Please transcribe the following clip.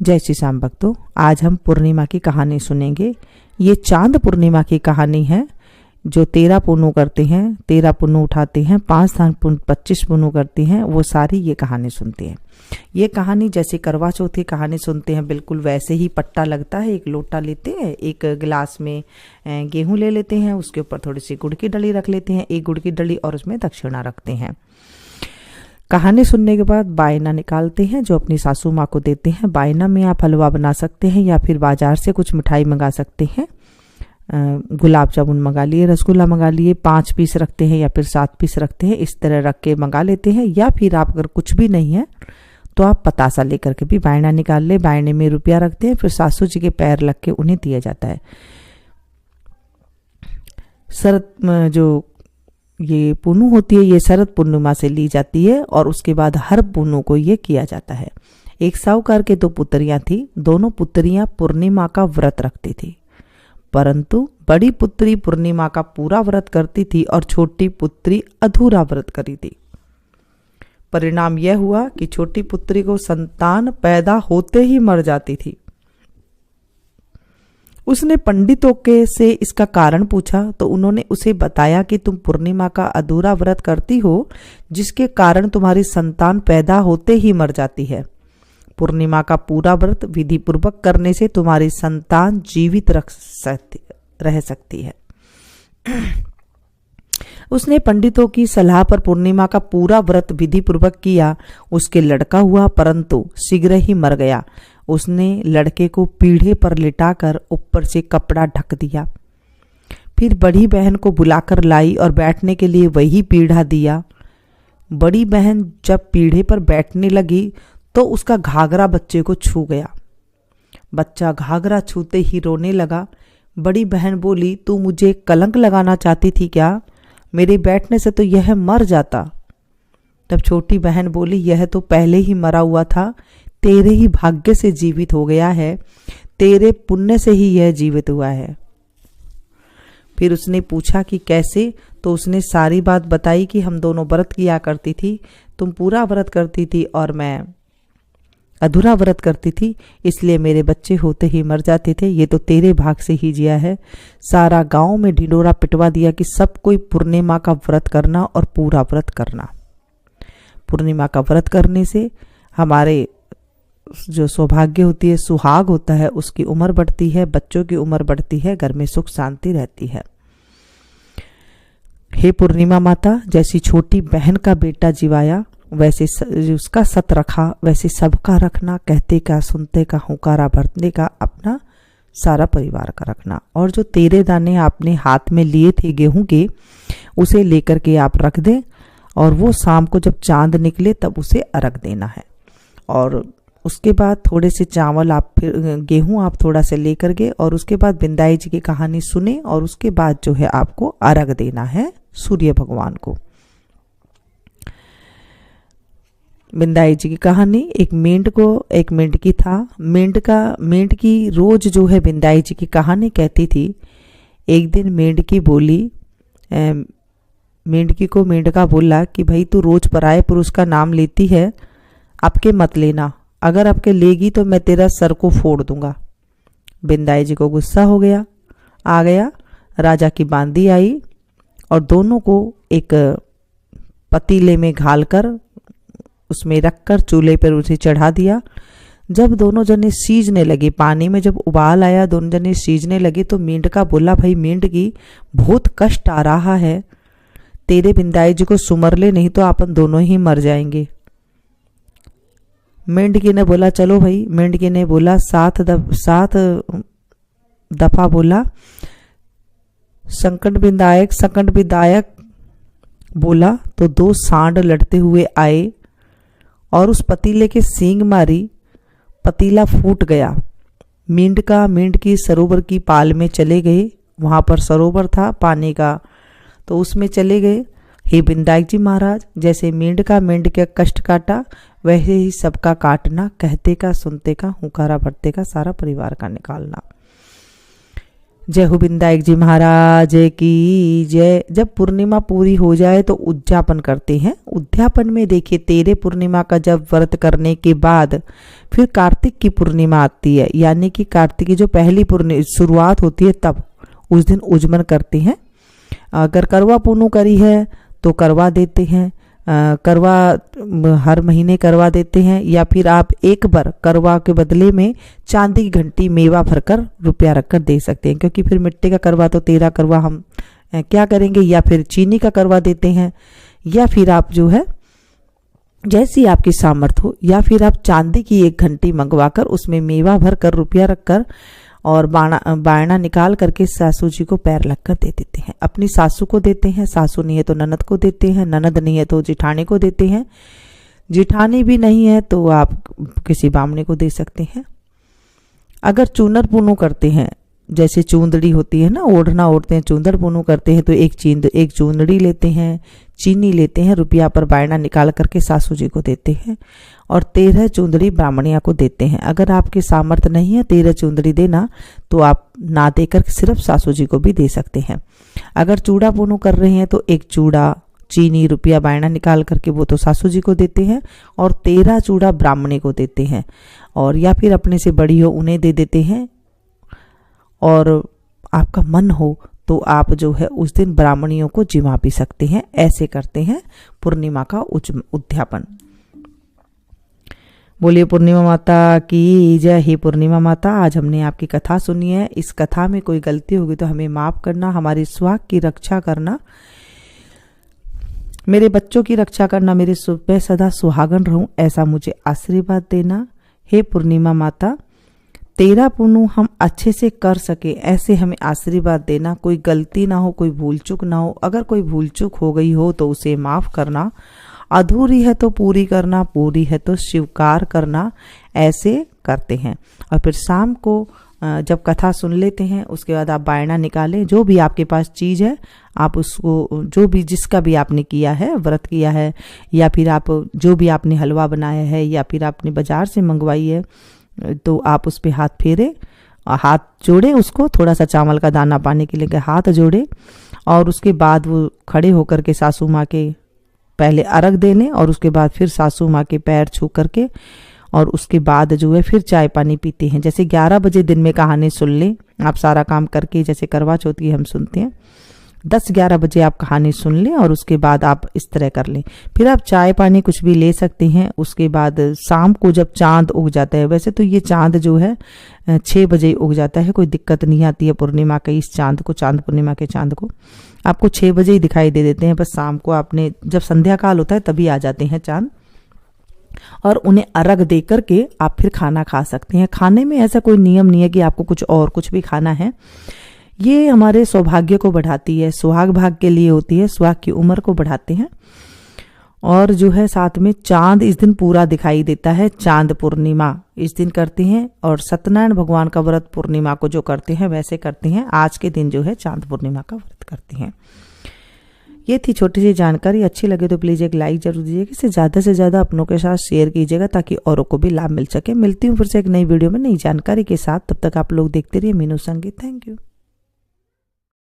जय श्री श्याम भक्तों, आज हम पूर्णिमा की कहानी सुनेंगे। ये चांद पूर्णिमा की कहानी है। जो 13 पुण्य करते हैं, 13 पुण्य उठाते हैं, 5 दान पुण्य 25 पुण्य करते हैं, वो सारी ये कहानी सुनते हैं। ये कहानी जैसे करवा चौथ की कहानी सुनते हैं, बिल्कुल वैसे ही पट्टा लगता है। एक लोटा लेते हैं, एक गिलास में गेहूं ले लेते हैं, उसके ऊपर थोड़ी सी गुड़ की डली रख लेते हैं, एक गुड़ की डली, और उसमें दक्षिणा रखते हैं। कहानी सुनने के बाद बायना निकालते हैं, जो अपनी सासू माँ को देते हैं। बायना में आप हलवा बना सकते हैं या फिर बाजार से कुछ मिठाई मंगा सकते हैं। गुलाब जामुन मंगा लिए, रसगुल्ला मंगा लिए, 5 पीस रखते हैं या फिर 7 पीस रखते हैं, इस तरह रख के मंगा लेते हैं। या फिर आप अगर कुछ भी नहीं है तो आप पतासा लेकर के भी बायना निकाल ले। बायने में रुपया रखते हैं, फिर सासू जी के पैर लग के उन्हें दिया जाता है। शरद जो ये पुन्नु होती है, ये शरद पूर्णिमा से ली जाती है और उसके बाद हर पुन्नु को ये किया जाता है। एक साहूकार के 2 पुत्रियां थी। दोनों पुत्रियां पूर्णिमा का व्रत रखती थी, परंतु बड़ी पुत्री पूर्णिमा का पूरा व्रत करती थी और छोटी पुत्री अधूरा व्रत करी थी। परिणाम यह हुआ कि छोटी पुत्री को संतान पैदा होते ही मर जाती थी। उसने पंडितों के से इसका कारण पूछा तो उन्होंने उसे बताया कि तुम पूर्णिमा का अधूरा व्रत करती हो, जिसके कारण तुम्हारी संतान पैदा होते ही मर जाती है। पूर्णिमा का पूरा व्रत विधि पूर्वक करने से तुम्हारी संतान जीवित रह सकती है। उसने पंडितों की सलाह पर पूर्णिमा का पूरा व्रत विधि पूर्वक किया। उसके लड़का हुआ, परंतु शीघ्र ही मर गया। उसने लड़के को पीढ़े पर लिटाकर ऊपर से कपड़ा ढक दिया। फिर बड़ी बहन को बुलाकर लाई और बैठने के लिए वही पीढ़ा दिया। बड़ी बहन जब पीढ़े पर बैठने लगी तो उसका घाघरा बच्चे को छू गया। बच्चा घाघरा छूते ही रोने लगा। बड़ी बहन बोली, तू मुझे कलंक लगाना चाहती थी क्या? मेरे बैठने से तो यह मर जाता। तब छोटी बहन बोली, यह तो पहले ही मरा हुआ था, तेरे ही भाग्य से जीवित हो गया है, तेरे पुण्य से ही यह जीवित हुआ है। फिर उसने पूछा कि कैसे, तो उसने सारी बात बताई कि हम दोनों व्रत किया करती थी, तुम पूरा व्रत करती थी और मैं अधूरा व्रत करती थी, इसलिए मेरे बच्चे होते ही मर जाते थे। ये तो तेरे भाग से ही जिया है। सारा गांव में ढिंडोरा पिटवा दिया कि सब कोई पूर्णिमा का व्रत करना और पूरा व्रत करना। पूर्णिमा का व्रत करने से हमारे जो सौभाग्य होती है, सुहाग होता है, उसकी उम्र बढ़ती है, बच्चों की उम्र बढ़ती है, घर में सुख शांति रहती है। हे पूर्णिमा माता, जैसी छोटी बहन का बेटा जीवाया, वैसे उसका सत रखा, वैसे सबका रखना। कहते का, सुनते का, हुंकारा भरने का, अपना सारा परिवार का रखना। और जो 13 दाने आपने हाथ में लिए थे गेहूं के, उसे लेकर के आप रख दें और वो शाम को जब चांद निकले तब उसे अर्घ देना है। और उसके बाद थोड़े से चावल आप फिर गेहूं आप थोड़ा से लेकर के, और उसके बाद बिंदाई जी की कहानी सुने और उसके बाद जो है आपको अर्घ देना है सूर्य भगवान को। बिंदाई जी की कहानी, एक मेंढकी था। मेंढकी रोज जो है बिंदाई जी की कहानी कहती थी। एक दिन मेंढकी बोली, मेंढकी को मेंढका बोला कि भाई तू रोज पराये पुरुष का नाम लेती है, आपके मत लेना, अगर आपके लेगी तो मैं तेरा सर को फोड़ दूंगा। बिंदाई जी को गुस्सा हो गया, आ गया। राजा की बांदी आई और दोनों को एक पतीले में घालकर उसमें रखकर चूल्हे पर उसे चढ़ा दिया। जब दोनों जने सीजने लगे, पानी में जब उबाल आया, दोनों जने सीजने लगे, तो मेंढका बोला, भाई मेंढकी, बहुत कष्ट आ रहा है, तेरे बिंदाई जी को सुमर ले, नहीं तो अपन दोनों ही मर जाएंगे। मेंढकी ने बोला, चलो भाई। मेंढकी ने बोला, 7 दफा बोला, संकट विदायक बोला तो 2 सांड लड़ते हुए आए और उस पतीले के सींग मारी, पतीला फूट गया। मेंढकी सरोवर की पाल में चले गए। वहां पर सरोवर था पानी का, तो उसमें चले गए। हे बिंदाई जी महाराज, जैसे मेंढका का कष्ट काटा, वैसे ही सबका काटना। कहते का, सुनते का, हुंकारा भरते का, सारा परिवार का निकालना। जय हो विनायक जी महाराज की जय। जब पूर्णिमा पूरी हो जाए तो उद्यापन करते हैं। उद्यापन में देखिए, तेरे पूर्णिमा का जब व्रत करने के बाद फिर कार्तिक की पूर्णिमा आती है, यानी कि कार्तिक की जो पहली शुरुआत होती है, तब उस दिन उजमन करते हैं। अगर करवा पूनू करी है तो करवा देते हैं। करवा हर महीने करवा देते हैं, या फिर आप एक बार करवा के बदले में चांदी की घंटी मेवा भरकर रुपया रखकर दे सकते हैं, क्योंकि फिर मिट्टी का करवा तो 13 करवा हम क्या करेंगे, या फिर चीनी का करवा देते हैं, या फिर आप जो है जैसी आपकी सामर्थ्य हो, या फिर आप चांदी की एक घंटी मंगवाकर उसमें मेवा भर कर रुपया रखकर और बायना निकाल करके सासू जी को पैर लगकर दे देते हैं। अपनी सासू को देते हैं, सासू नहीं है तो ननद को देते हैं, ननद नहीं है तो जिठानी को देते हैं, जिठानी भी नहीं है तो आप किसी बामने को दे सकते हैं। अगर चूनर पुनू करते हैं, जैसे चूंदड़ी होती है ना, ओढ़ना ओढ़ते हैं, चूंदड़ पुनू करते हैं, तो एक चूंदड़ी लेते हैं, चीनी लेते हैं, रुपया पर बायना निकाल करके सासू जी को देते हैं और 13 चूंदड़ी ब्राह्मणिया को देते हैं। अगर आपके सामर्थ्य नहीं है 13 चूंदड़ी देना, तो आप ना देकर सिर्फ सासू जी को भी दे सकते हैं। अगर चूड़ा पुनू कर रहे हैं तो एक चूड़ा, चीनी, रुपया बायना निकाल करके वो तो सासू जी को देते हैं और 13 चूड़ा ब्राह्मणी को देते हैं, और या फिर अपने से बड़ी हो उन्हें दे देते हैं। और आपका मन हो तो आप जो है उस दिन ब्राह्मणियों को जिमा भी सकते हैं। ऐसे करते हैं पूर्णिमा का उद्यापन। बोलिए पूर्णिमा माता की जय। हे पूर्णिमा माता, आज हमने आपकी कथा सुनी है। इस कथा में कोई गलती होगी तो हमें माफ करना, हमारी स्वाग की रक्षा करना, मेरे बच्चों की रक्षा करना, मेरे मैं सदा सुहागन रहूं ऐसा मुझे आशीर्वाद देना। हे पूर्णिमा माता, 13 पुनू हम अच्छे से कर सके ऐसे हमें आशीर्वाद देना। कोई गलती ना हो, कोई भूल चूक ना हो। अगर कोई भूल चूक हो गई हो तो उसे माफ करना, अधूरी है तो पूरी करना, पूरी है तो स्वीकार करना। ऐसे करते हैं। और फिर शाम को जब कथा सुन लेते हैं उसके बाद आप बायना निकालें, जो भी आपके पास चीज़ है आप उसको, जो भी जिसका भी आपने किया है, व्रत किया है, या फिर आप जो भी आपने हलवा बनाया है, या फिर आपने बाजार से मंगवाई है, तो आप उस पर हाथ फेरे, हाथ जोड़े, उसको थोड़ा सा चावल का दाना पाने के लिए हाथ जोड़े, और उसके बाद वो खड़े होकर के सासू माँ के पहले अर्घ दे लें, और उसके बाद फिर सासू माँ के पैर छू करके, और उसके बाद जो है फिर चाय पानी पीते हैं। जैसे 11 बजे दिन में कहानी सुन लें आप, सारा काम करके, जैसे करवा चौथ की हम सुनते हैं, 10-11 बजे आप कहानी सुन लें और उसके बाद आप इस तरह कर लें। फिर आप चाय पानी कुछ भी ले सकते हैं। उसके बाद शाम को जब चांद उग जाता है, वैसे तो ये चांद जो है 6 बजे उग जाता है, कोई दिक्कत नहीं आती है पूर्णिमा के इस चांद को, चांद पूर्णिमा के चांद को आपको 6 बजे ही दिखाई दे देते हैं। बस शाम को आपने जब संध्या काल होता है तभी आ जाते हैं चांद, और उन्हें अर्घ दे करके आप फिर खाना खा सकते हैं। खाने में ऐसा कोई नियम नहीं है कि आपको कुछ भी खाना है। ये हमारे सौभाग्य को बढ़ाती है, सुहाग भाग के लिए होती है, सुहाग की उम्र को बढ़ाते हैं। और जो है साथ में चांद इस दिन पूरा दिखाई देता है, चांद पूर्णिमा इस दिन करते हैं। और सत्यनारायण भगवान का व्रत पूर्णिमा को जो करते हैं वैसे करते हैं, आज के दिन जो है चांद पूर्णिमा का व्रत करते हैं। ये थी छोटी सी जानकारी। अच्छी लगे तो प्लीज़ एक लाइक जरूर दीजिएगा, इसे ज़्यादा से ज़्यादा अपनों के साथ शेयर कीजिएगा ताकि औरों को भी लाभ मिल सके। मिलती हूँ फिर से एक नई वीडियो में नई जानकारी के साथ, तब तक आप लोग देखते रहिए मीनू संगीत। Thank you.